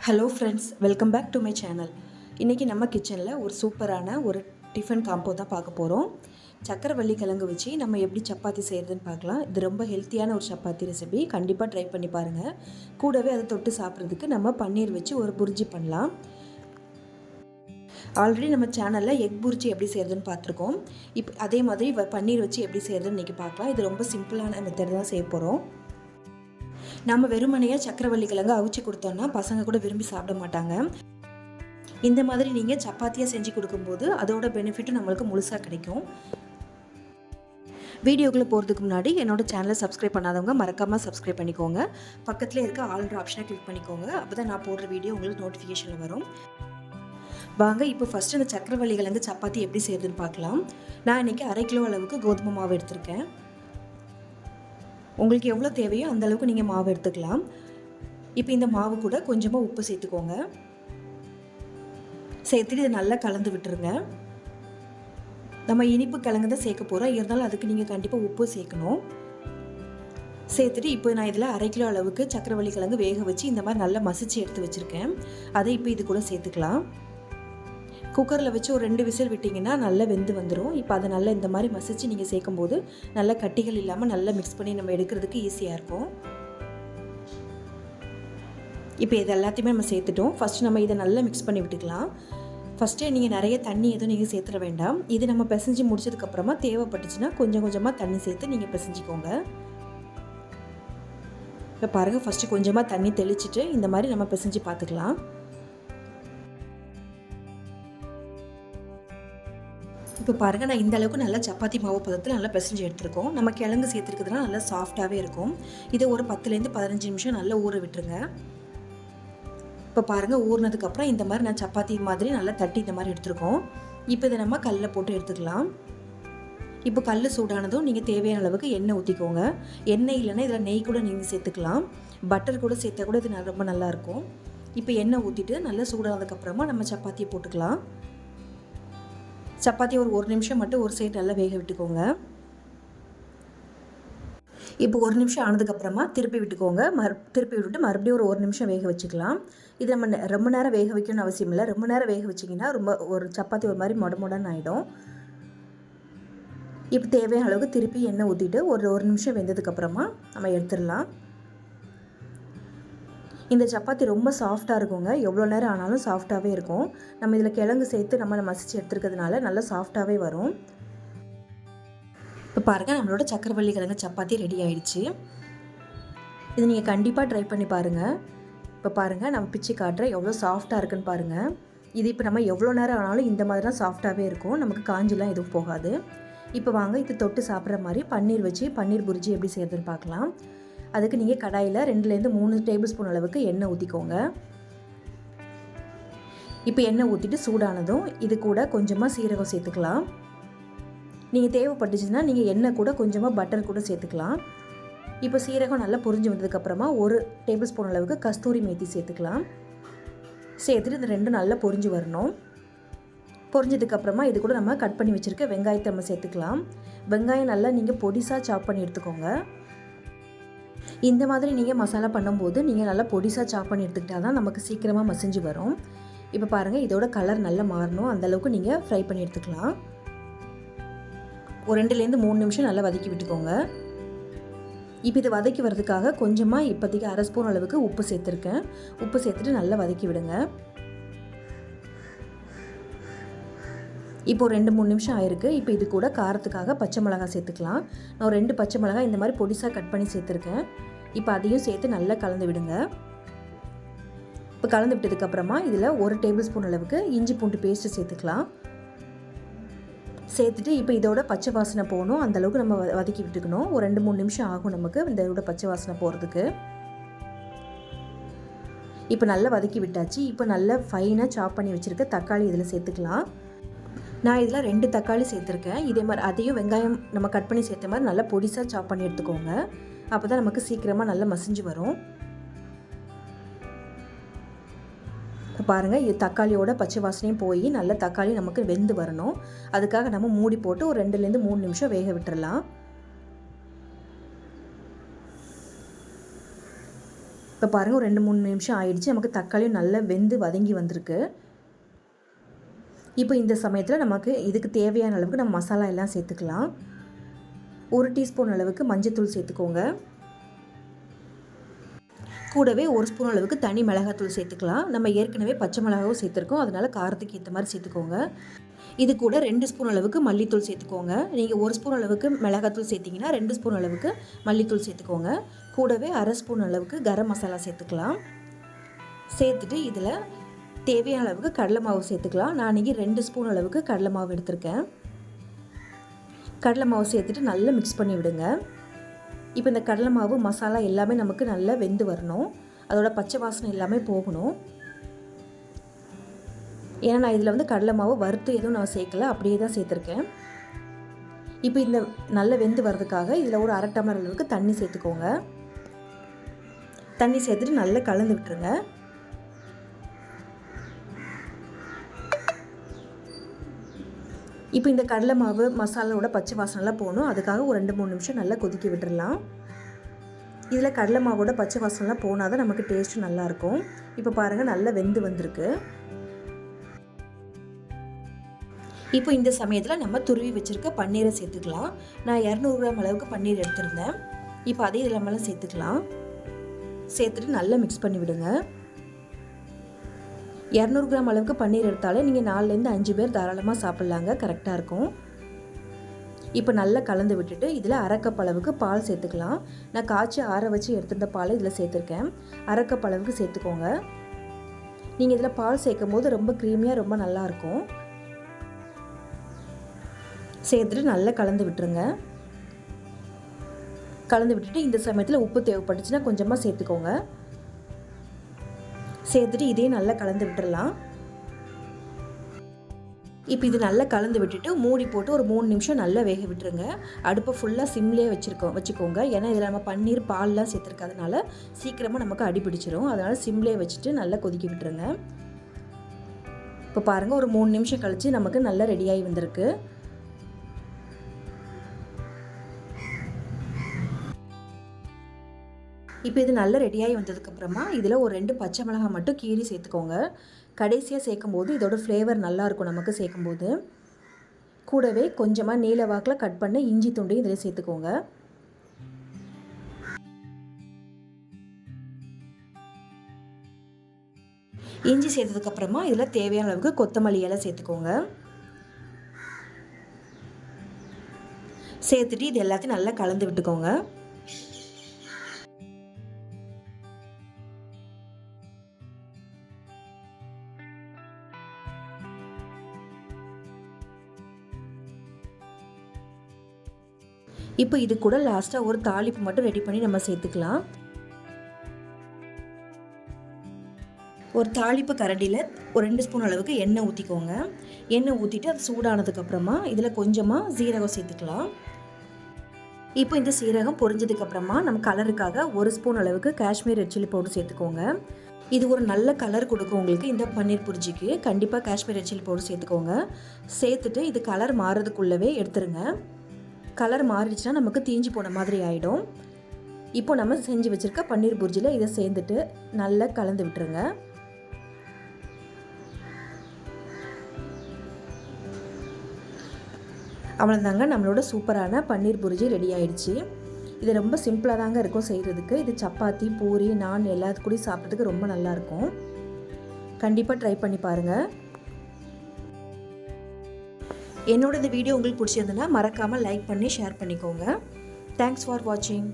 Hello friends, welcome back to my channel. இன்றைக்கி நம்ம கிச்சனில் ஒரு சூப்பரான ஒரு டிஃபன் காம்போ தான் பார்க்க போகிறோம். சக்கரவள்ளி கிழங்கு வச்சு நம்ம எப்படி சப்பாத்தி செய்கிறதுன்னு பார்க்கலாம். இது ரொம்ப ஹெல்த்தியான ஒரு சப்பாத்தி ரெசிபி. கண்டிப்பாக ட்ரை பண்ணி பாருங்கள். கூடவே அதை தொட்டு சாப்பிட்றதுக்கு நம்ம பன்னீர் வச்சு ஒரு புர்ஜி பண்ணலாம். ஆல்ரெடி நம்ம சேனலில் எக் புர்ஜி எப்படி செய்கிறதுன்னு பார்த்துருக்கோம். இப்போ அதே மாதிரி பன்னீர் வச்சு எப்படி செய்கிறதுன்னு இன்றைக்கி பார்க்கலாம். இது ரொம்ப சிம்பிளான மெத்தட் தான் செய்ய போகிறோம். நம்ம வெறுமனையாக சக்கரவள்ளி கிழங்கு அவிச்சு கொடுத்தோன்னா பசங்க கூட விரும்பி சாப்பிட மாட்டாங்க. இந்த மாதிரி நீங்கள் சப்பாத்தியாக செஞ்சு கொடுக்கும்போது அதோட பெனிஃபிட்டும் நம்மளுக்கு முழுசாக கிடைக்கும். வீடியோக்குள்ளே போகிறதுக்கு முன்னாடி என்னோடய சேனலை சப்ஸ்கிரைப் பண்ணாதவங்க மறக்காமல் சப்ஸ்கிரைப் பண்ணிக்கோங்க. பக்கத்தில் இருக்க ஆல்ன்ற ஆப்ஷனை கிளிக் பண்ணிக்கோங்க. அப்போ தான் நான் போடுற வீடியோ உங்களுக்கு நோட்டிஃபிகேஷனில் வரும். வாங்க இப்போ ஃபஸ்ட்டு இந்த சக்கரவள்ளி கிழங்கு சப்பாத்தி எப்படி செய்கிறதுன்னு பார்க்கலாம். நான் இன்றைக்கி 1/2 கிலோ அளவுக்கு கோதுமை மாவு எடுத்திருக்கேன். உங்களுக்கு எவ்வளோ தேவையோ அந்தளவுக்கு நீங்கள் மாவு எடுத்துக்கலாம். இப்போ இந்த மாவு கூட கொஞ்சமாக உப்பு சேர்த்துக்கோங்க. சேர்த்துட்டு இதை நல்லா கலந்து விட்டுருங்க. நம்ம இனிப்பு கிழங்கு தான் சேர்க்க போகிறோம், இருந்தாலும் அதுக்கு நீங்கள் கண்டிப்பாக உப்பு சேர்க்கணும். சேர்த்துட்டு இப்போ நான் இதில் 1/2 கிலோ அளவுக்கு சக்கரவள்ளி கிழங்கு வேக வச்சு இந்த மாதிரி நல்லா மசிச்சு எடுத்து வச்சுருக்கேன். அதை இப்போ இது கூட சேர்த்துக்கலாம். குக்கரில் வச்சு ஒரு 2 விசில் விட்டிங்கன்னா நல்லா வெந்து வந்துடும். இப்போ அதை நல்லா இந்த மாதிரி மசிச்சு நீங்கள் சேர்க்கும்போது நல்லா கட்டிகள் இல்லாமல் நல்லா மிக்ஸ் பண்ணி நம்ம எடுக்கிறதுக்கு ஈஸியாக இருக்கும். இப்போ இது எல்லாத்தையுமே நம்ம சேர்த்துட்டோம். ஃபஸ்ட்டு நம்ம இதை நல்லா மிக்ஸ் பண்ணி விட்டுக்கலாம். ஃபஸ்ட்டே நீங்கள் நிறைய தண்ணி எதுவும் நீங்கள் சேர்த்துட வேண்டாம். இது நம்ம பிசைஞ்சு முடிச்சதுக்கப்புறமா தேவைப்பட்டுச்சுன்னா கொஞ்சம் கொஞ்சமாக தண்ணி சேர்த்து நீங்கள் பிசைஞ்சிக்கோங்க. இப்போ பாருங்கள், ஃபஸ்ட்டு கொஞ்சமாக தண்ணி தெளிச்சிட்டு இந்த மாதிரி நம்ம பிசைஞ்சு பார்த்துக்கலாம். இப்போ பாருங்கள், நான் இந்த அளவுக்கு நல்லா சப்பாத்தி மாவு பதத்தில் நல்லா பிசைஞ்சு எடுத்துருக்கோம். நம்ம கிழங்கு சேர்த்துருக்கிறதுனால நல்லா சாஃப்டாகவே இருக்கும். இதை ஒரு 10லேருந்து 15 நிமிஷம் நல்லா ஊற விட்டுருங்க. இப்போ பாருங்கள், ஊறினதுக்கப்புறம் இந்த மாதிரி நான் சப்பாத்தி மாதிரி நல்லா தட்டி இந்த மாதிரி எடுத்துருக்கோம். இப்போ இதை நம்ம கல்லில் போட்டு எடுத்துக்கலாம். இப்போ கல் சூடானதும் நீங்கள் தேவையான அளவுக்கு எண்ணெய் ஊற்றிக்கோங்க. எண்ணெய் இல்லைன்னா இதில் நெய் கூட நீங்கள் சேர்த்துக்கலாம். பட்டர் கூட சேர்த்தா கூட இது ரொம்ப நல்லாயிருக்கும். இப்போ எண்ணெய் ஊற்றிட்டு நல்லா சூடானதுக்கப்புறமா நம்ம சப்பாத்தியை போட்டுக்கலாம். சப்பாத்தி ஒரு 1 நிமிஷம் மட்டும் ஒரு சைடு நல்லா வேக விட்டுக்கோங்க. இப்போ 1 நிமிஷம் ஆனதுக்கப்புறமா திருப்பி விட்டுக்கோங்க. திருப்பி விட்டுட்டு மறுபடியும் ஒரு 1 நிமிஷம் வேக வச்சுக்கலாம். இது நம்ம ரொம்ப நேரம் வேக வைக்கணும்னு அவசியம் இல்லை. ரொம்ப நேரம் வேக வச்சிங்கன்னா ஒரு சப்பாத்தி ஒரு மாதிரி மொடன்னு ஆகிடும். இப்போ தேவையான அளவுக்கு திருப்பி எண்ணெய் ஊற்றிட்டு ஒரு நிமிஷம் வெந்ததுக்கப்புறமா நம்ம எடுத்துடலாம். இந்த சப்பாத்தி ரொம்ப சாஃப்டாக இருக்குங்க. எவ்வளோ நேரம் ஆனாலும் சாஃப்டாகவே இருக்கும். நம்ம இதில் கிழங்கு சேர்த்து நம்ம மசிச்சு எடுத்துருக்கிறதுனால நல்லா சாஃப்டாகவே வரும். இப்போ பாருங்கள், நம்மளோட சக்கரவள்ளி கிழங்கு சப்பாத்தி ரெடி ஆயிடுச்சு. இது நீங்கள் கண்டிப்பாக ட்ரை பண்ணி பாருங்கள். இப்போ பாருங்கள், நம்ம பிச்சு காட்டுற எவ்வளோ சாஃப்டாக இருக்குன்னு பாருங்கள். இது இப்போ நம்ம எவ்வளோ நேரம் ஆனாலும் இந்த மாதிரி தான் சாஃப்டாகவே இருக்கும். நமக்கு காஞ்சிலாம் எதுவும் போகாது. இப்போ வாங்க, இது தொட்டு சாப்பிட்ற மாதிரி பன்னீர் வச்சு பன்னீர் புர்ஜி எப்படி செய்யறதுன்னு பார்க்கலாம். அதுக்கு நீங்கள் கடாயில் 2லேருந்து 3 டேபிள் ஸ்பூன் அளவுக்கு எண்ணெய் ஊற்றிக்கோங்க. இப்போ எண்ணெய் ஊற்றிட்டு சூடானதும் இது கூட கொஞ்சமாக சீரகம் சேர்த்துக்கலாம். நீங்கள் தேவைப்பட்டுச்சுன்னா நீங்கள் எண்ணெய் கூட கொஞ்சமாக பட்டர் கூட சேர்த்துக்கலாம். இப்போ சீரகம் நல்லா பொரிஞ்சு வந்ததுக்கப்புறமா 1 டேபிள் ஸ்பூன் அளவுக்கு கஸ்தூரி மேத்தி சேர்த்துக்கலாம். சேர்த்துட்டு இந்த ரெண்டும் நல்லா பொரிஞ்சு வரணும். பொரிஞ்சதுக்கப்புறமா இது கூட நம்ம கட் பண்ணி வச்சுருக்க வெங்காயத்தை நம்ம சேர்த்துக்கலாம். வெங்காயம் நல்லா நீங்கள் பொடிசாக சாப் பண்ணி எடுத்துக்கோங்க. இந்த மாதிரி நீங்கள் மசாலா பண்ணும்போது நீங்கள் நல்லா பொடிசாக சாப் பண்ணி எடுத்துக்கிட்டால் தான் நமக்கு சீக்கிரமாக மசிஞ்சு வரும். இப்போ பாருங்கள், இதோட கலர் நல்லா மாறணும். அந்தளவுக்கு நீங்கள் ஃப்ரை பண்ணி எடுத்துக்கலாம். ஒரு 2லேருந்து 3 நிமிஷம் நல்லா வதக்கி விட்டுக்கோங்க. இப்போ இது வதக்கி வர்றதுக்காக கொஞ்சமாக இப்போதைக்கு 1/2 ஸ்பூன் அளவுக்கு உப்பு சேர்த்துருக்கேன். உப்பு சேர்த்துட்டு நல்லா வதக்கி விடுங்க. இப்போ 2-3 நிமிஷம் ஆயிருக்கு. இப்போ இது கூட காரத்துக்காக பச்சை மிளகாய் சேர்த்துக்கலாம். நான் ஒரு 2 பச்சை மிளகாய் இந்த மாதிரி பொடிசாக கட் பண்ணி சேர்த்துருக்கேன். இப்போ அதையும் சேர்த்து நல்லா கலந்து விடுங்க. இப்போ கலந்து விட்டதுக்கப்புறமா இதில் 1 டேபிள் ஸ்பூன் அளவுக்கு இஞ்சி பூண்டு பேஸ்ட்டு சேர்த்துக்கலாம். சேர்த்துட்டு இப்போ இதோட பச்சை வாசனை போகணும், அந்தளவுக்கு நம்ம வதக்கி விட்டுக்கணும். ஒரு 2-3 நிமிஷம் ஆகும் நமக்கு இதோட பச்சை வாசனை போகிறதுக்கு. இப்போ நல்லா வதக்கி விட்டாச்சு. இப்போ நல்லா ஃபைனாக சாப் பண்ணி வச்சுருக்க தக்காளி இதில் சேர்த்துக்கலாம். நான் இதில் 2 தக்காளி சேர்த்துருக்கேன். இதே மாதிரி அதையும் வெங்காயம் நம்ம கட் பண்ணி சேர்த்த மாதிரி நல்லா பொடிசாக சாப் பண்ணி எடுத்துக்கோங்க. அப்போ தான் நமக்கு சீக்கிரமாக நல்லா மசிஞ்சு வரும். இப்போ பாருங்கள், இது தக்காளியோட பச்சை வாசனையும் போய் நல்லா தக்காளி நமக்கு வெந்து வரணும். அதுக்காக நம்ம மூடி போட்டு ஒரு 2லேருந்து 3 நிமிஷம் வேக விட்டுறலாம். இப்போ பாருங்கள் ஒரு 2-3 நிமிஷம் ஆயிடுச்சு. நமக்கு தக்காளியும் நல்லா வெந்து வதங்கி வந்திருக்கு. இப்போ இந்த சமயத்தில் நமக்கு இதுக்கு தேவையான அளவுக்கு நம்ம மசாலா எல்லாம் சேர்த்துக்கலாம். 1 டீஸ்பூன் அளவுக்கு மஞ்சள்தூள் சேர்த்துக்கோங்க. கூடவே 1 ஸ்பூன் அளவுக்கு தனி மிளகாத்தூள் சேர்த்துக்கலாம். நம்ம ஏற்கனவே பச்சை மிளகாவும் சேர்த்துருக்கோம், அதனால் காரத்துக்கு ஏற்ற மாதிரி சேர்த்துக்கோங்க. இது கூட 2 ஸ்பூன் அளவுக்கு மல்லித்தூள் சேர்த்துக்கோங்க. நீங்கள் 1 ஸ்பூன் அளவுக்கு மிளகாத்தூள் சேர்த்திங்கன்னா 2 ஸ்பூன் அளவுக்கு மல்லித்தூள் சேர்த்துக்கோங்க. கூடவே 1/2 ஸ்பூன் அளவுக்கு கரம் மசாலா சேர்த்துக்கலாம். சேர்த்துட்டு இதில் தேவையான அளவுக்கு கடலை மாவு சேர்த்துக்கலாம். நான் இன்றைக்கி 2 ஸ்பூன் அளவுக்கு கடலை மாவு எடுத்திருக்கேன். கடலை மாவு சேர்த்துட்டு நல்லா மிக்ஸ் பண்ணி விடுங்க. இப்போ இந்த கடலை மாவு மசாலா எல்லாமே நமக்கு நல்லா வெந்து வரணும். அதோட பச்சை வாசனை எல்லாமே போகணும். ஏன்னா நான் இதில் வந்து கடலை மாவு வறுத்து எதுவும் நான் சேர்க்கல, அப்படியே தான் சேர்த்துருக்கேன். இப்போ இந்த நல்ல வெந்து வர்றதுக்காக இதில் ஒரு 1/2 டம்ளர் அளவுக்கு தண்ணி சேர்த்துக்கோங்க. தண்ணி சேர்த்துட்டு நல்லா கலந்து விட்டுருங்க. இப்போ இந்த கடலை மாவு மசாலாவோட பச்சை வாசனைலாம் போகணும். அதுக்காக ஒரு 2-3 நிமிஷம் நல்லா கொதிக்க விட்டுடலாம். இதில் கடலை மாவோட பச்சை வாசனைலாம் போனால் தான் நமக்கு டேஸ்ட்டும் நல்லாயிருக்கும். இப்போ பாருங்கள் நல்லா வெந்து வந்திருக்கு. இப்போ இந்த சமயத்தில் நம்ம துருவி வச்சுருக்க பன்னீரை சேர்த்துக்கலாம். நான் 200 கிராம் அளவுக்கு பன்னீர் எடுத்திருந்தேன். இப்போ அதே இதில் மேலே சேர்த்துக்கலாம். சேர்த்துட்டு நல்லா மிக்ஸ் பண்ணி விடுங்க. 200 கிராம் அளவுக்கு பன்னீர் எடுத்தாலே நீங்கள் 4லேருந்து 5 பேர் தாராளமாக சாப்பிட்லாங்க, கரெக்டாக இருக்கும். இப்போ நல்லா கலந்து விட்டுட்டு இதில் 1/2 கப் அளவுக்கு பால் சேர்த்துக்கலாம். நான் காய்ச்சி ஆற வச்சு எடுத்துருந்த பாலை இதில் சேர்த்துருக்கேன். 1/2 கப் அளவுக்கு சேர்த்துக்கோங்க. நீங்கள் இதில் பால் சேர்க்கும் போது ரொம்ப க்ரீமியாக ரொம்ப நல்லாயிருக்கும். சேர்த்துட்டு நல்லா கலந்து விட்டுருங்க. கலந்து விட்டுட்டு இந்த சமயத்தில் உப்பு தேவைப்பட்டுச்சுன்னா கொஞ்சமாக சேர்த்துக்கோங்க. சேர்த்துட்டு இதையும் நல்லா கலந்து விட்டுடலாம். இப்போ இது நல்லா கலந்து விட்டுட்டு மூடி போட்டு ஒரு 3 நிமிஷம் நல்லா வேக விட்டுருங்க. அடுப்பை ஃபுல்லாக சிம்லேயே வச்சுக்கோங்க. ஏன்னா இதில் நம்ம பன்னீர் பால்லாம் சேர்த்துருக்கிறதுனால சீக்கிரமாக நமக்கு அடி பிடிச்சிரும். அதனால் சிம்லேயே வச்சுட்டு நல்லா கொதிக்க விட்டுருங்க. இப்போ பாருங்கள் ஒரு 3 நிமிஷம் கழித்து நமக்கு நல்லா ரெடியாகி வந்திருக்கு. இப்போ இது நல்லா ரெடியாகி வந்ததுக்கப்புறமா இதில் ஒரு 2 பச்சை மிளகாய் மட்டும் கீறி சேர்த்துக்கோங்க. கடைசியாக சேர்க்கும்போது இதோட ஃப்ளேவர் நல்லாயிருக்கும் நமக்கு சேர்க்கும்போது. கூடவே கொஞ்சமாக நீல வாக்கில் கட் பண்ண இஞ்சி துண்டையும் இதில் சேர்த்துக்கோங்க. இஞ்சி சேர்த்ததுக்கப்புறமா இதில் தேவையான அளவுக்கு கொத்தமல்லி இலை சேர்த்துக்கோங்க. சேர்த்துட்டு இது எல்லாத்தையும் நல்லா கலந்து விட்டுக்கோங்க. இப்போ இது கூட லாஸ்ட்டாக ஒரு தாளிப்பு மட்டும் ரெடி பண்ணி நம்ம சேர்த்துக்கலாம். ஒரு தாளிப்பு கரண்டியில் ஒரு 2 ஸ்பூன் அளவுக்கு எண்ணெய் ஊற்றிக்கோங்க. எண்ணெய் ஊற்றிட்டு அது சூடானதுக்கப்புறமா இதில் கொஞ்சமாக சீரகம் சேர்த்துக்கலாம். இப்போ இந்த சீரகம் பொரிஞ்சதுக்கப்புறமா நம்ம கலருக்காக 1 ஸ்பூன் அளவுக்கு காஷ்மீர் ரெட் சில்லி பவுடர் சேர்த்துக்கோங்க. இது ஒரு நல்ல கலர் கொடுக்கும் உங்களுக்கு. இந்த பன்னீர் புரிஜிக்கு கண்டிப்பாக காஷ்மீர் ரெட் சில்லி பவுடர் சேர்த்துக்கோங்க. சேர்த்துட்டு இது கலர் மாறுறதுக்குள்ளவே எடுத்துருங்க. கலர் மாறிடுச்சுன்னா நமக்கு தீஞ்சு போன மாதிரி ஆகிடும். இப்போ நம்ம செஞ்சு வச்சுருக்க பன்னீர் புர்ஜியில் இதை சேர்ந்துட்டு நல்லா கலந்து விட்டுருங்க. அவ்வளோதாங்க, நம்மளோட சூப்பரான பன்னீர் புர்ஜி ரெடி ஆயிடுச்சு. இது ரொம்ப சிம்பிளாக தாங்க இருக்கும் செய்கிறதுக்கு. இது சப்பாத்தி, பூரி, நான் எல்லாத்துக்கூடயும் சாப்பிட்றதுக்கு ரொம்ப நல்லாயிருக்கும். கண்டிப்பாக ட்ரை பண்ணி பாருங்கள். என்னோட இந்த வீடியோ உங்களுக்கு பிடிச்சிருந்ததுன்னா மறக்காமல் லைக் பண்ணி ஷேர் பண்ணிக்கோங்க. தேங்க்ஸ் ஃபார் வாட்சிங்.